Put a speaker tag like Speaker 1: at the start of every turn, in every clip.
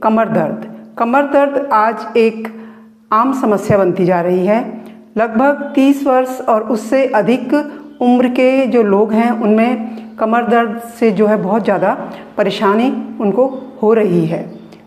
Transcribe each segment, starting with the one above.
Speaker 1: कमर दर्द। कमर दर्द आज एक आम समस्या बनती जा रही है। लगभग 30 वर्ष और उससे अधिक उम्र के जो लोग हैं उनमें कमर दर्द से जो है बहुत ज़्यादा परेशानी उनको हो रही है।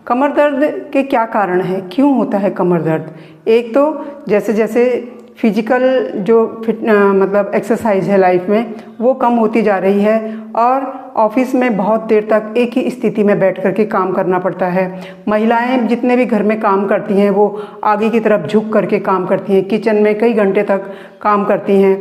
Speaker 1: कमर दर्द के क्या कारण हैं, क्यों होता है कमर दर्द? एक तो जैसे जैसे फिजिकल जो मतलब एक्सरसाइज है लाइफ में वो कम होती जा रही है और ऑफिस में बहुत देर तक एक ही स्थिति में बैठ कर के काम करना पड़ता है। महिलाएं जितने भी घर में काम करती हैं वो आगे की तरफ झुक करके काम करती हैं, किचन में कई घंटे तक काम करती हैं।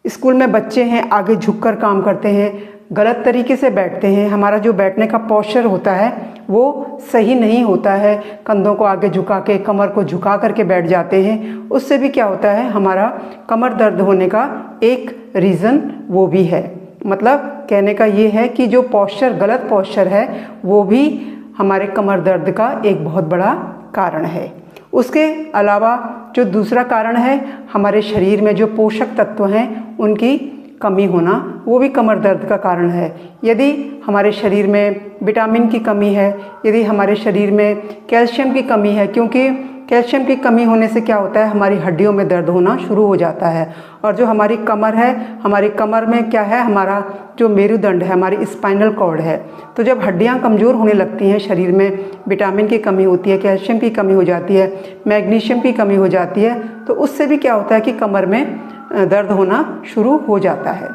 Speaker 1: स्कूल में बच्चे हैं, आगे झुककर काम करते हैं, गलत तरीके से बैठते हैं। हमारा जो बैठने का पोस्चर होता है वो सही नहीं होता है। कंधों को आगे झुका के, कमर को झुका करके बैठ जाते हैं। उससे भी क्या होता है, हमारा कमर दर्द होने का एक रीज़न वो भी है। मतलब कहने का ये है कि जो पोस्चर, गलत पोस्चर है वो भी हमारे कमर दर्द का एक बहुत बड़ा कारण है। उसके अलावा जो दूसरा कारण है, हमारे शरीर में जो पोषक तत्व हैं उनकी कमी होना, वो भी कमर दर्द का कारण है। यदि हमारे शरीर में विटामिन की कमी है, यदि हमारे शरीर में कैल्शियम की कमी है, क्योंकि कैल्शियम की कमी होने से क्या होता है, हमारी हड्डियों में दर्द होना शुरू हो जाता है। और जो हमारी कमर है, हमारी कमर में क्या है, हमारा जो मेरुदंड है, हमारी स्पाइनल कॉर्ड है। तो जब हड्डियां कमज़ोर होने लगती हैं, शरीर में विटामिन की कमी होती है, कैल्शियम की कमी हो जाती है, मैग्नीशियम की कमी हो जाती है, तो उससे भी क्या होता है कि कमर में दर्द होना शुरू हो जाता है।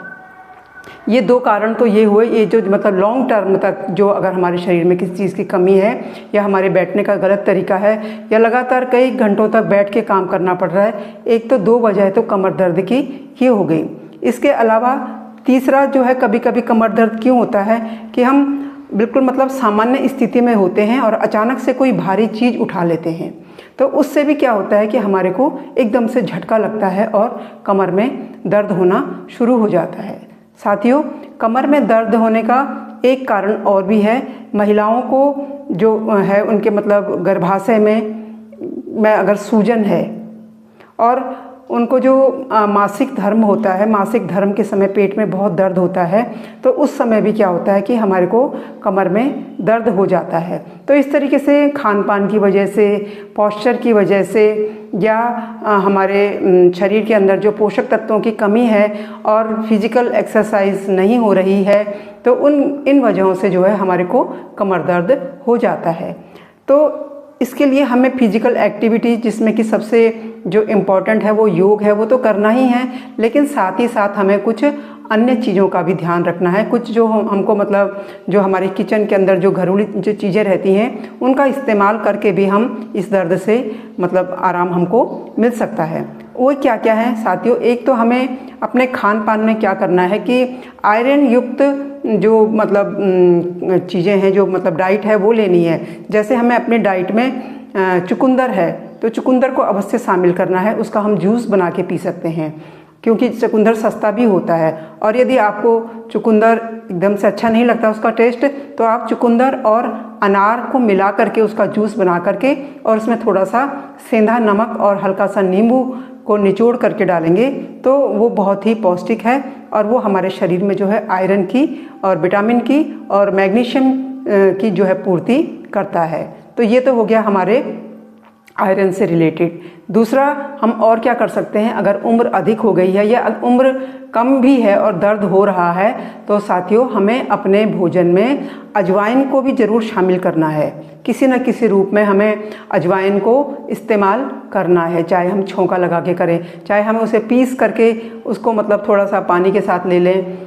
Speaker 1: ये दो कारण तो ये हुए, ये जो मतलब लॉन्ग टर्म तक जो अगर हमारे शरीर में किसी चीज़ की कमी है या हमारे बैठने का गलत तरीका है या लगातार कई घंटों तक बैठ के काम करना पड़ रहा है, एक तो दो वजह तो कमर दर्द की ये हो गई। इसके अलावा तीसरा जो है, कभी कभी कमर दर्द क्यों होता है कि हम बिल्कुल मतलब सामान्य स्थिति में होते हैं और अचानक से कोई भारी चीज़ उठा लेते हैं, तो उससे भी क्या होता है कि हमारे को एकदम से झटका लगता है और कमर में दर्द होना शुरू हो जाता है। साथियों, कमर में दर्द होने का एक कारण और भी है। महिलाओं को जो है उनके मतलब गर्भाशय में अगर सूजन है और उनको जो मासिक धर्म होता है, मासिक धर्म के समय पेट में बहुत दर्द होता है, तो उस समय भी क्या होता है कि हमारे को कमर में दर्द हो जाता है। तो इस तरीके से खान पान की वजह से, पोस्चर की वजह से या हमारे शरीर के अंदर जो पोषक तत्वों की कमी है और फिजिकल एक्सरसाइज नहीं हो रही है, तो इन वजहों से जो है हमारे को कमर दर्द हो जाता है। तो इसके लिए हमें फिजिकल एक्टिविटी, जिसमें कि सबसे जो इम्पोर्टेंट है वो योग है, वो तो करना ही है, लेकिन साथ ही साथ हमें कुछ अन्य चीज़ों का भी ध्यान रखना है। कुछ जो हमको मतलब जो हमारे किचन के अंदर जो घरेलू जो चीज़ें रहती हैं उनका इस्तेमाल करके भी हम इस दर्द से मतलब आराम हमको मिल सकता है। वो क्या क्या है साथियों? एक तो हमें अपने खान पान में क्या करना है कि आयरन युक्त जो मतलब चीज़ें हैं, जो मतलब डाइट है वो लेनी है। जैसे हमें अपने डाइट में चुकंदर है तो चुकंदर को अवश्य शामिल करना है। उसका हम जूस बना के पी सकते हैं, क्योंकि चुकंदर सस्ता भी होता है। और यदि आपको चुकंदर एकदम से अच्छा नहीं लगता उसका टेस्ट, तो आप चुकंदर और अनार को मिला करके उसका जूस बना करके और उसमें थोड़ा सा सेंधा नमक और हल्का सा नींबू को निचोड़ करके डालेंगे तो वो बहुत ही पौष्टिक है और वो हमारे शरीर में जो है आयरन की और विटामिन की और मैग्नीशियम की जो है पूर्ति करता है। तो ये तो हो गया हमारे आयरन से रिलेटेड। दूसरा, हम और क्या कर सकते हैं? अगर उम्र अधिक हो गई है या उम्र कम भी है और दर्द हो रहा है, तो साथियों हमें अपने भोजन में अजवाइन को भी ज़रूर शामिल करना है। किसी न किसी रूप में हमें अजवाइन को इस्तेमाल करना है, चाहे हम छौंका लगा के करें, चाहे हमें उसे पीस करके उसको मतलब थोड़ा सा पानी के साथ ले लें,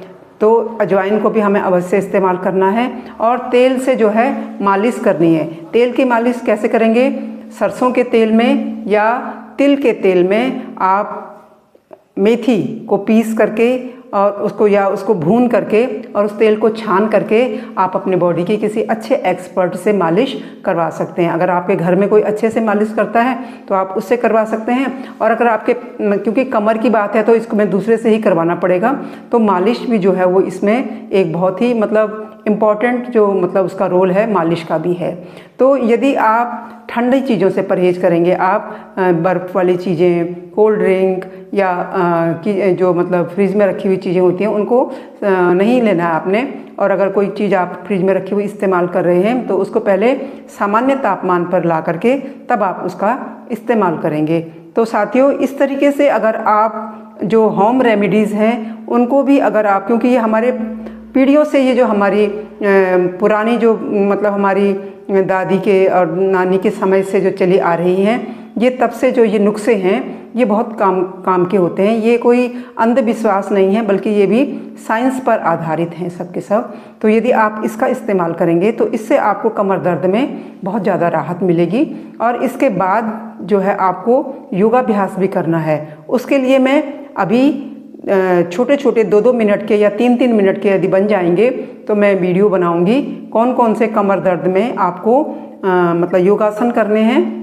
Speaker 1: तो अजवाइन को भी हमें अवश्य इस्तेमाल करना है। और तेल से जो है मालिश करनी है। तेल की मालिश कैसे करेंगे? सरसों के तेल में या तिल के तेल में आप मेथी को पीस करके और उसको भून करके और उस तेल को छान करके आप अपने बॉडी के किसी अच्छे एक्सपर्ट से मालिश करवा सकते हैं। अगर आपके घर में कोई अच्छे से मालिश करता है तो आप उससे करवा सकते हैं। और अगर आपके, क्योंकि कमर की बात है तो इसको मैं दूसरे से ही करवाना पड़ेगा, तो मालिश भी जो है वो इसमें एक बहुत ही मतलब इम्पॉर्टेंट जो मतलब उसका रोल है मालिश का भी है। तो यदि आप ठंडी चीज़ों से परहेज़ करेंगे आप, बर्फ़ वाली चीज़ें, कोल्ड ड्रिंक या जो मतलब फ्रिज में रखी हुई चीज़ें होती हैं उनको नहीं लेना है आपने। और अगर कोई चीज़ आप फ्रिज में रखी हुई इस्तेमाल कर रहे हैं तो उसको पहले सामान्य तापमान पर ला करके तब आप उसका इस्तेमाल करेंगे। तो साथियों, इस तरीके से अगर आप जो होम रेमेडीज़ हैं उनको भी अगर आप, क्योंकि ये हमारे पीढ़ियों से, ये जो हमारी पुरानी जो मतलब हमारी दादी के और नानी के समय से जो चली आ रही हैं, ये तब से जो ये नुस्खे हैं ये बहुत काम के होते हैं। ये कोई अंधविश्वास नहीं है, बल्कि ये भी साइंस पर आधारित हैं सब के सब। तो यदि आप इसका इस्तेमाल करेंगे तो इससे आपको कमर दर्द में बहुत ज़्यादा राहत मिलेगी। और इसके बाद जो है आपको योगाभ्यास भी करना है। उसके लिए मैं अभी छोटे छोटे 2-2 मिनट के या 3-3 मिनट के यदि बन जाएंगे तो मैं वीडियो बनाऊंगी कौन कौन से कमर दर्द में आपको मतलब योगासन करने हैं।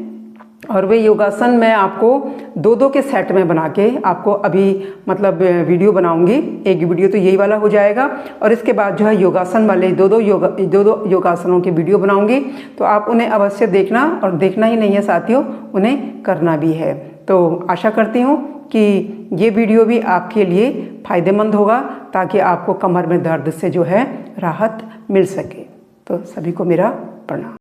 Speaker 1: और वे योगासन मैं आपको 2-2 के सेट में बना के आपको अभी मतलब वीडियो बनाऊंगी। एक वीडियो तो यही वाला हो जाएगा और इसके बाद जो है योगासन वाले 2-2 योगासनों की वीडियो बनाऊंगी। तो आप उन्हें अवश्य देखना, और देखना ही नहीं है साथियों, उन्हें करना भी है। तो आशा करती हूँ कि ये वीडियो भी आपके लिए फ़ायदेमंद होगा, ताकि आपको कमर में दर्द से जो है राहत मिल सके। तो सभी को मेरा प्रणाम।